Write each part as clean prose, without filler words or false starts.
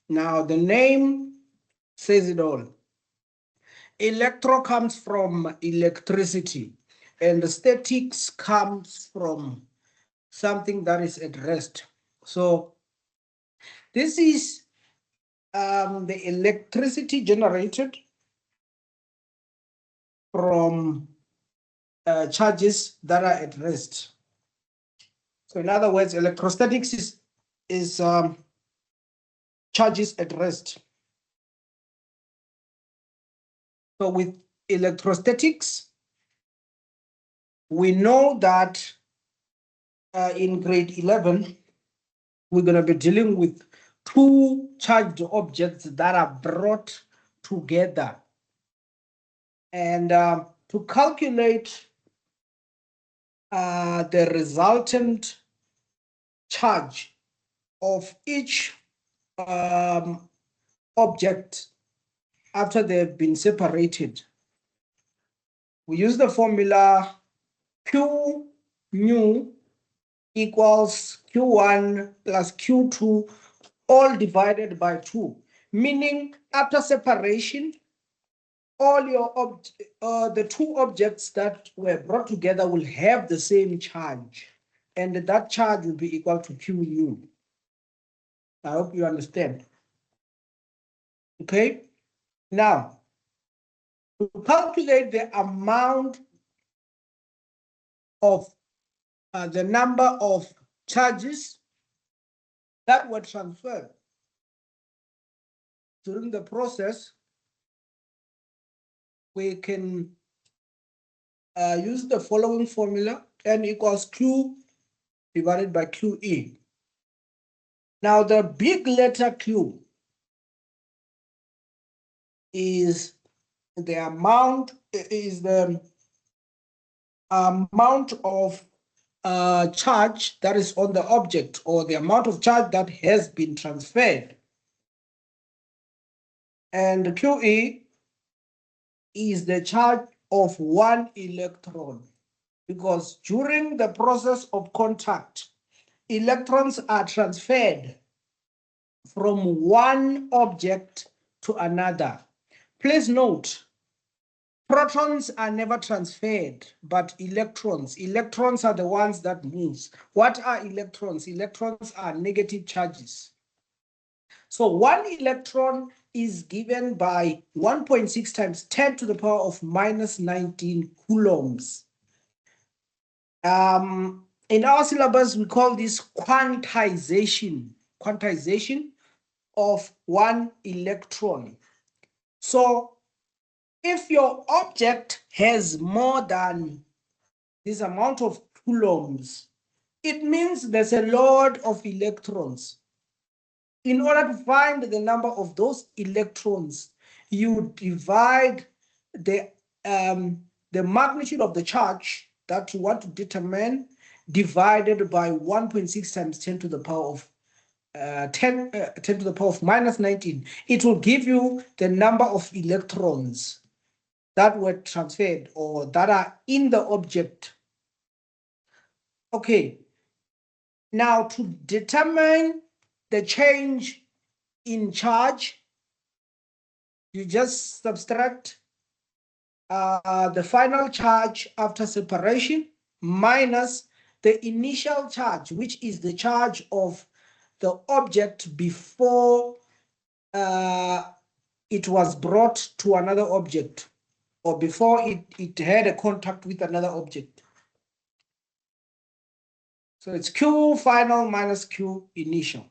Now the name says it all. Electro comes from electricity, and the statics comes from something that is at rest. So this is the electricity generated from charges that are at rest. So in other words, electrostatics is charges at rest. So with electrostatics, we know that in grade 11, we're going to be dealing with two charged objects that are brought together. And to calculate the resultant charge of each object after they've been separated, we use the formula Q mu equals Q1 plus Q2 all divided by 2, meaning after separation, all your the two objects that were brought together will have the same charge, and that charge will be equal to Q mu. I hope you understand. Okay, now to calculate the amount of the number of charges that were transferred during the process, we can use the following formula: N equals Q divided by QE. Now the big letter Q is the amount of charge that is on the object, or the amount of charge that has been transferred. And QE is the charge of one electron, because during the process of contact, electrons are transferred from one object to another. Please note, protons are never transferred, but electrons. Electrons are the ones that move. What are electrons? Electrons are negative charges. So one electron is given by 1.6 times 10 to the power of minus 19 coulombs. In our syllabus, we call this quantization of one electron. So if your object has more than this amount of coulombs, it means there's a lot of electrons. In order to find the number of those electrons, you divide the magnitude of the charge that you want to determine divided by 1.6 times 10 to the power of 10 to the power of minus 19. It will give you the number of electrons that were transferred or that are in the object. Okay, now to determine the change in charge, you just subtract the final charge after separation minus the initial charge, which is the charge of the object before it was brought to another object, or before it had a contact with another object. So it's Q final minus Q initial.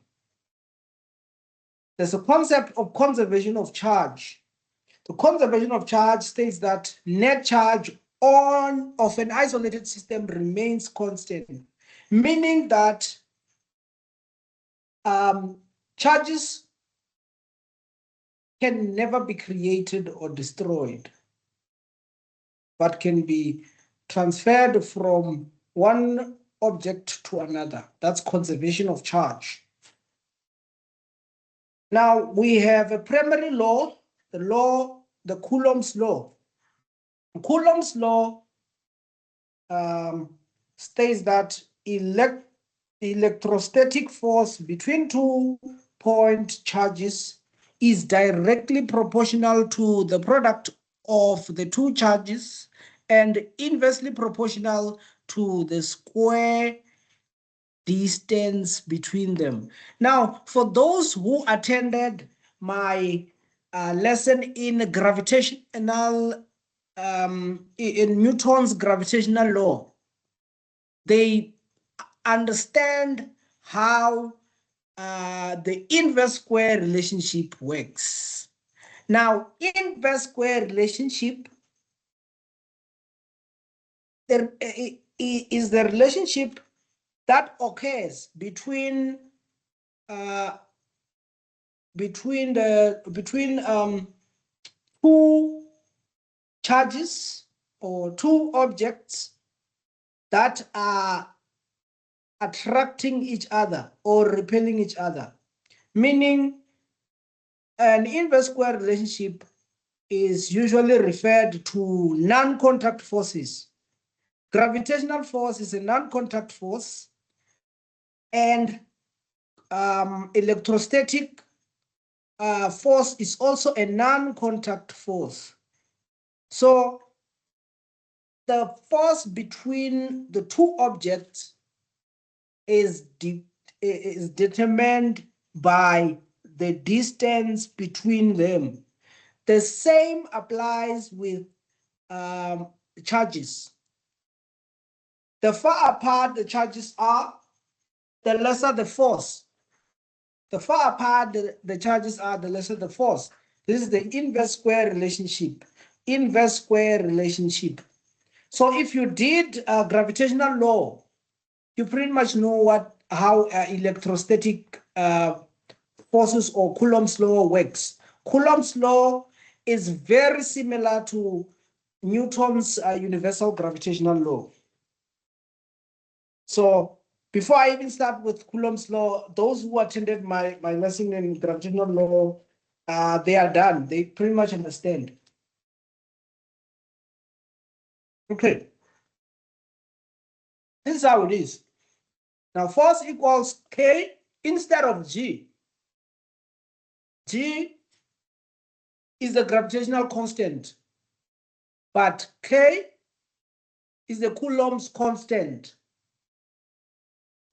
There's a concept of conservation of charge. The conservation of charge states that net charge of an isolated system remains constant, meaning that charges can never be created or destroyed, but can be transferred from one object to another. That's conservation of charge. Now we have a primary law, the Coulomb's law. Coulomb's law states that electrostatic force between two point charges is directly proportional to the product of the two charges and inversely proportional to the square distance between them. Now, for those who attended my lesson in gravitational, in Newton's gravitational law, they understand how the inverse square relationship works. Now, inverse square relationship there is the relationship that occurs between two charges or two objects that are attracting each other or repelling each other, meaning an inverse square relationship is usually referred to non-contact forces. Gravitational force is a non-contact force, and electrostatic force is also a non-contact force. So the force between the two objects is determined by the distance between them. The same applies with charges. The far apart the charges are, the lesser the force. The far apart the charges are, the lesser the force. This is the inverse square relationship. Inverse square relationship. So if you did gravitational law, you pretty much know how electrostatic forces or Coulomb's law works. Coulomb's law is very similar to Newton's universal gravitational law. So before I even start with Coulomb's law, those who attended my lesson in gravitational law, they are done. They pretty much understand. Okay. This is how it is. Now force equals K instead of G. G is the gravitational constant, but K is the Coulomb's constant.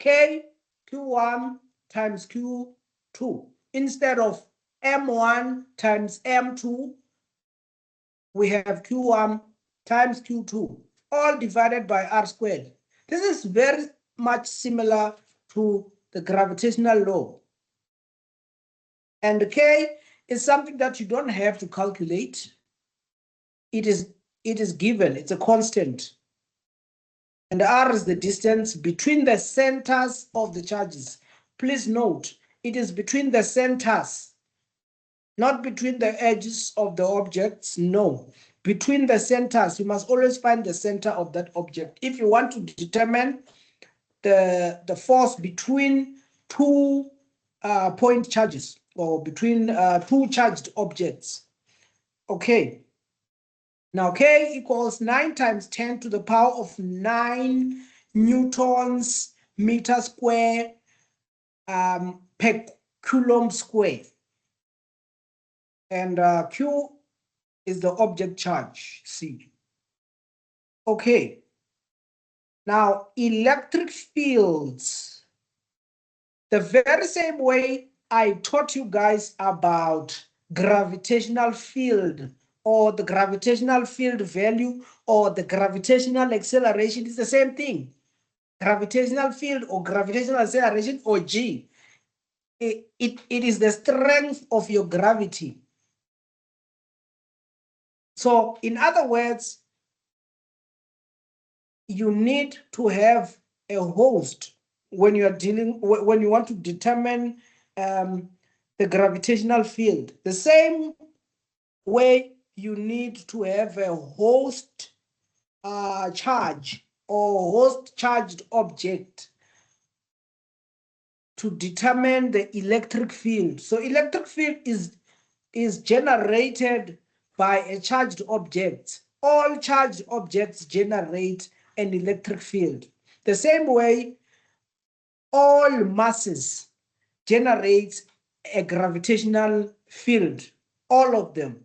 K, Q1 times Q2. Instead of M1 times M2, we have Q1 times Q2, all divided by R squared. This is very much similar to the gravitational law. And K is something that you don't have to calculate. It is given, it's a constant. And R is the distance between the centers of the charges. Please note, it is between the centers, not between the edges of the objects. No, between the centers. You must always find the center of that object if you want to determine the force between two point charges or between two charged objects. Okay. Now K equals 9 times 10 to the power of 9 newtons meter square per coulomb square. And Q is the object charge, C. Okay. Now electric fields. The very same way I taught you guys about gravitational field or the gravitational field value or the gravitational acceleration is the same thing. Gravitational field or gravitational acceleration or G. It is the strength of your gravity. So in other words, you need to have a host when you are when you want to determine the gravitational field. The same way you need to have a host charge or host charged object to determine the electric field. So electric field is generated by a charged object. All charged objects generate an electric field. The same way all masses generate a gravitational field, all of them.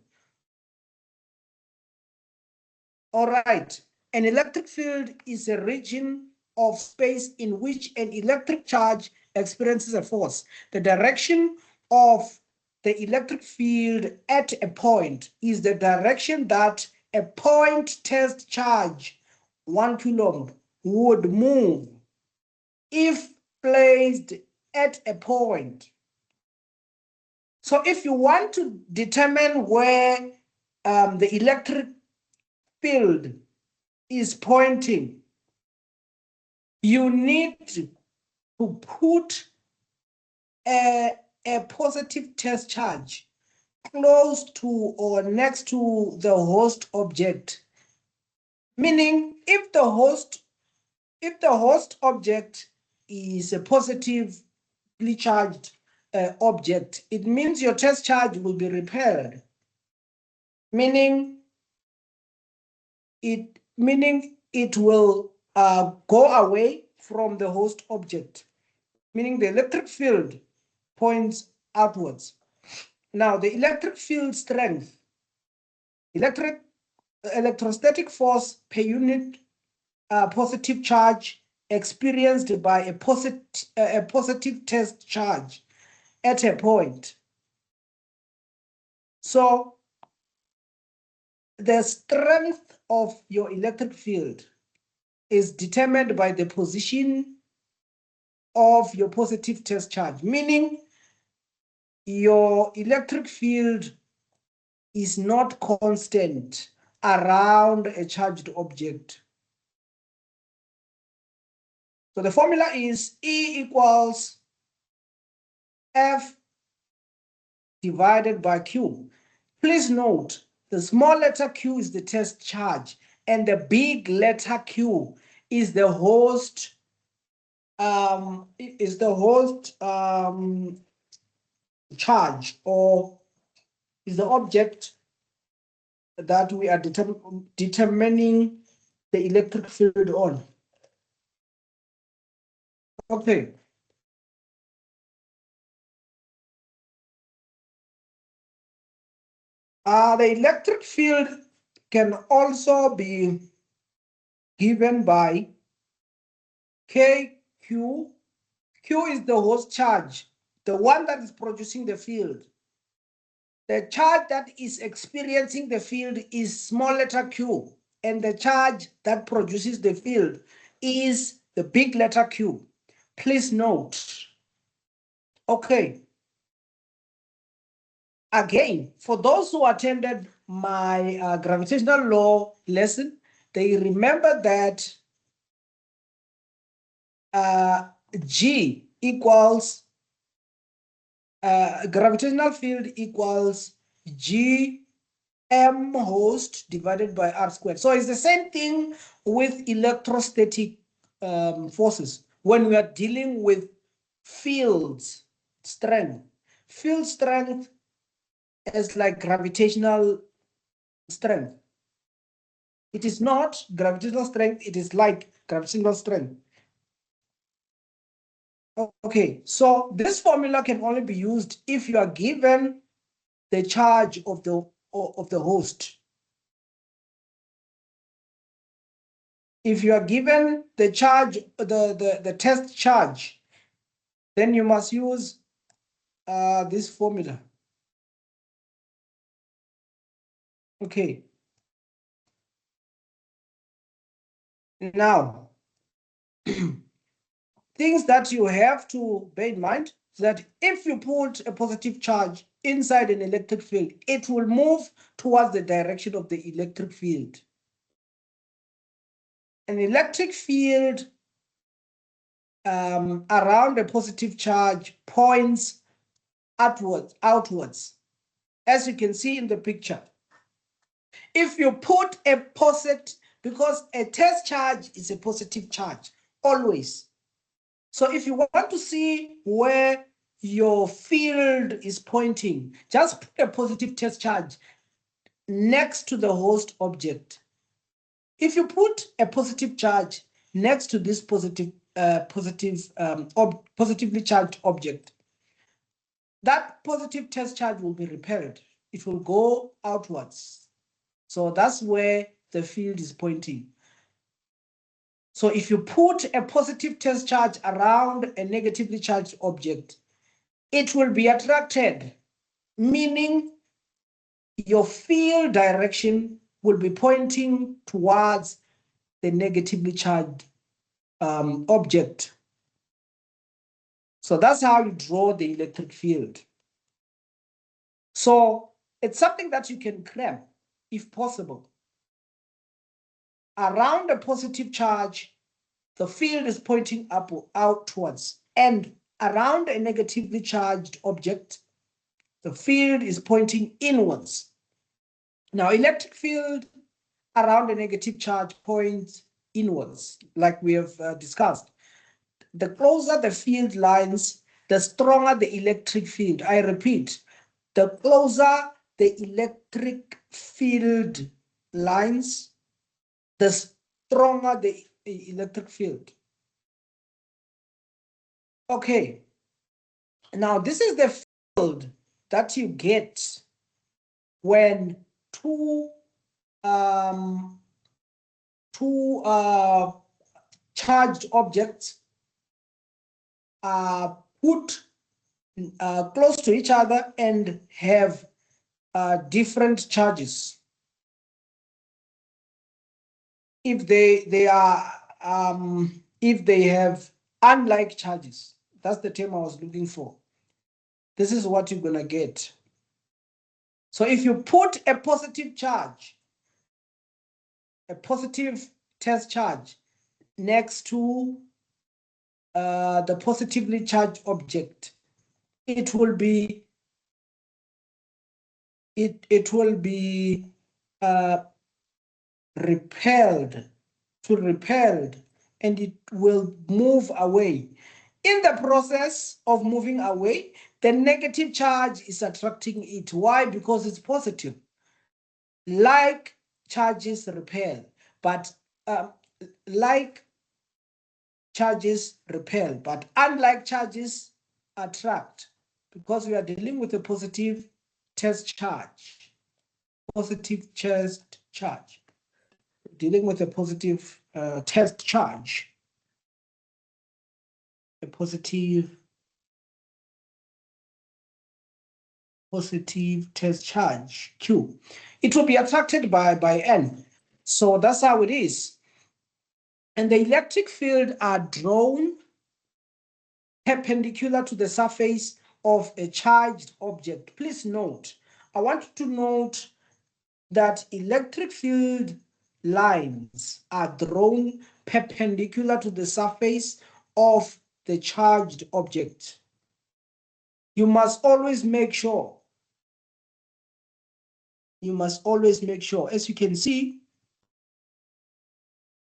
All right, an electric field is a region of space in which an electric charge experiences a force. The direction of the electric field at a point is the direction that a point test charge, 1 coulomb, would move if placed at a point. So if you want to determine where the electric field is pointing, you need to put a positive test charge close to or next to the host object. Meaning, if the host object is a positively charged object, it means your test charge will be repelled. Meaning it will go away from the host object, meaning the electric field points outwards. Now, the electric field strength, electrostatic force per unit positive charge experienced by a positive test charge at a point. So, the strength of your electric field is determined by the position of your positive test charge, meaning your electric field is not constant around a charged object. So the formula is E equals F divided by Q. Please note, the small letter q is the test charge, and the big letter Q is the host charge, or is the object that we are determining the electric field on. Okay. The electric field can also be given by KQ. Q is the host charge, the one that is producing the field. The charge that is experiencing the field is small letter q, and the charge that produces the field is the big letter Q. Please note. Okay. Again, for those who attended my gravitational law lesson, they remember that G equals gravitational field equals G m host divided by r squared. So it's the same thing with electrostatic forces when we are dealing with fields strength. Field strength is like gravitational strength. It is not gravitational strength, it is like gravitational strength. Okay, so this formula can only be used if you are given the charge of the host. If you are given the charge, the test charge, then you must use this formula. Okay. Now, things that you have to bear in mind is that if you put a positive charge inside an electric field, it will move towards the direction of the electric field. An electric field around a positive charge points outwards, as you can see in the picture. If you put a positive, because a test charge is a positive charge, always. So if you want to see where your field is pointing, just put a positive test charge next to the host object. If you put a positive charge next to this positively charged object, that positive test charge will be repelled. It will go outwards. So that's where the field is pointing. So if you put a positive test charge around a negatively charged object, it will be attracted, meaning your field direction will be pointing towards the negatively charged object. So that's how you draw the electric field. So it's something that you can cram, if possible. Around a positive charge, the field is pointing up or outwards, and around a negatively charged object, the field is pointing inwards. Now, electric field around a negative charge points inwards, like we have discussed. The closer the field lines, the stronger the electric field. I repeat, the closer the electric field lines, the stronger the electric field. Okay, now this is the field that you get when two charged objects are put close to each other and have different charges. If they have unlike charges, that's the term I was looking for. This is what you're gonna get. So if you put a positive charge, a positive test charge next to the positively charged object, it will be repelled, and it will move away. In the process of moving away, the negative charge is attracting it. Why? Because it's positive. Like charges repel, but like charges repel, but unlike charges attract, because we are dealing with a positive test charge. Positive test charge. Dealing with a positive test charge. A positive test charge, Q. It will be attracted by N. So that's how it is. And the electric field are drawn perpendicular to the surface of a charged object. Please note, I want you to note that electric field lines are drawn perpendicular to the surface of the charged object. You must always make sure. As you can see,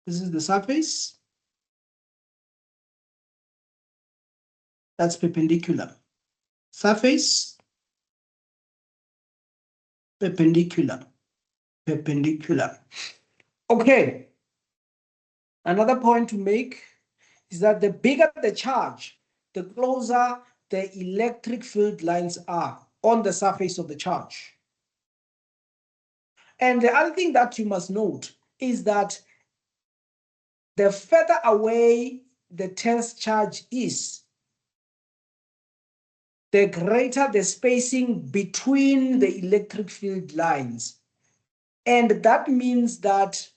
this is the surface. That's perpendicular. Surface, perpendicular. Okay. Another point to make is that the bigger the charge, the closer the electric field lines are on the surface of the charge. And the other thing that you must note is that the further away the test charge is, the greater the spacing between the electric field lines. And that means that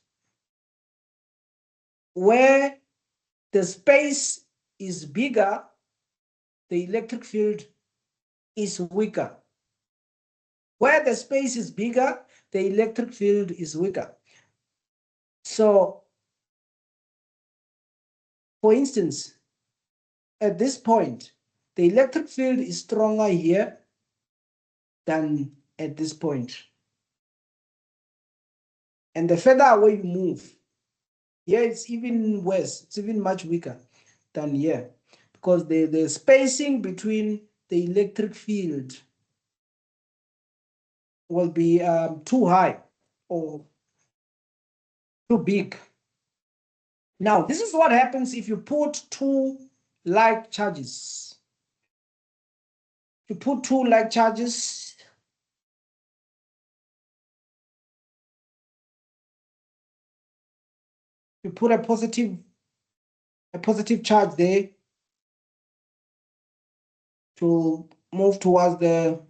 where the space is bigger, the electric field is weaker. Where the space is bigger, the electric field is weaker. So, for instance, at this point, the electric field is stronger here than at this point. And the further away you move, here it's even worse, it's even much weaker than here, because the spacing between the electric field will be too high or too big. Now, this is what happens if you put two like charges. You put two like charges. You put a positive charge there to move towards the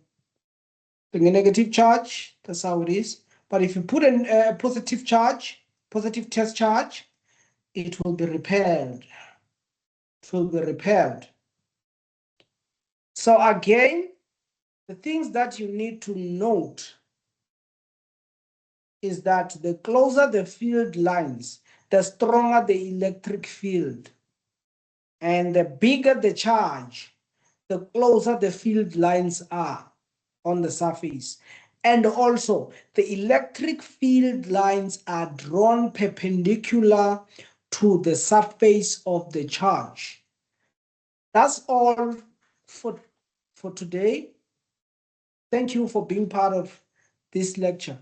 negative charge. That's how it is. But if you put a positive charge, positive test charge, it will be repelled. It will be repelled. So again, the things that you need to note is that the closer the field lines, the stronger the electric field. And the bigger the charge, the closer the field lines are on the surface. And also, the electric field lines are drawn perpendicular to the surface of the charge. That's all for today. Thank you for being part of this lecture.